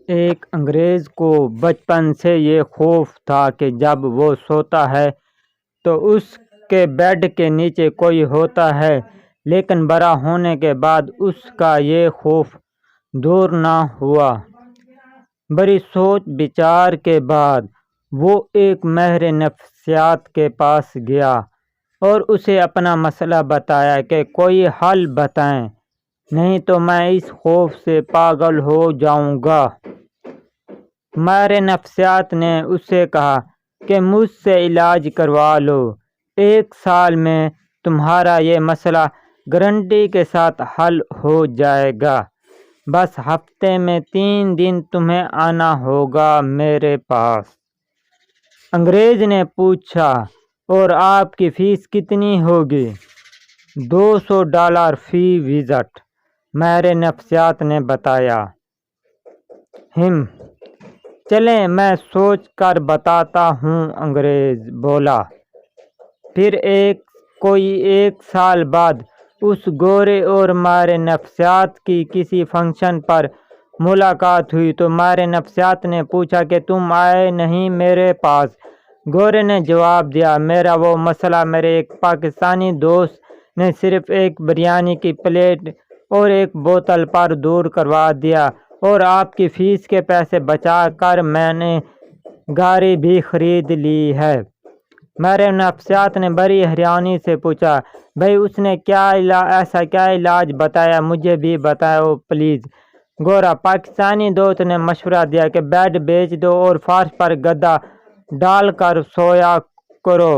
ایک انگریز کو بچپن سے یہ خوف تھا کہ جب وہ سوتا ہے تو اس کے بیڈ کے نیچے کوئی ہوتا ہے، لیکن بڑا ہونے کے بعد اس کا یہ خوف دور نہ ہوا۔ بڑی سوچ بچار کے بعد وہ ایک ماہر نفسیات کے پاس گیا اور اسے اپنا مسئلہ بتایا کہ کوئی حل بتائیں، نہیں تو میں اس خوف سے پاگل ہو جاؤں گا۔ ماہر نفسیات نے اس سے کہا کہ مجھ سے علاج کروا لو، 1 سال میں تمہارا یہ مسئلہ گارنٹی کے ساتھ حل ہو جائے گا، بس ہفتے میں 3 دن تمہیں آنا ہوگا میرے پاس۔ انگریز نے پوچھا، اور آپ کی فیس کتنی ہوگی؟ $200 فی وزٹ، ماہر نفسیات نے بتایا۔ چلیں میں سوچ کر بتاتا ہوں، انگریز بولا۔ پھر کوئی 1 سال بعد اس گورے اور ماہر نفسیات کی کسی فنکشن پر ملاقات ہوئی تو ماہر نفسیات نے پوچھا کہ تم آئے نہیں میرے پاس؟ گورے نے جواب دیا، میرا وہ مسئلہ میرے ایک پاکستانی دوست نے صرف ایک بریانی کی پلیٹ اور ایک بوتل پر دور کروا دیا، اور آپ کی فیس کے پیسے بچا کر میں نے گاڑی بھی خرید لی ہے۔ ماہر نفسیات نے بڑی حیرانی سے پوچھا، بھئی اس نے ایسا کیا علاج بتایا، مجھے بھی بتاؤ پلیز۔ گورا پاکستانی دوست نے مشورہ دیا کہ بیڈ بیچ دو اور فرش پر گدا ڈال کر سویا کرو۔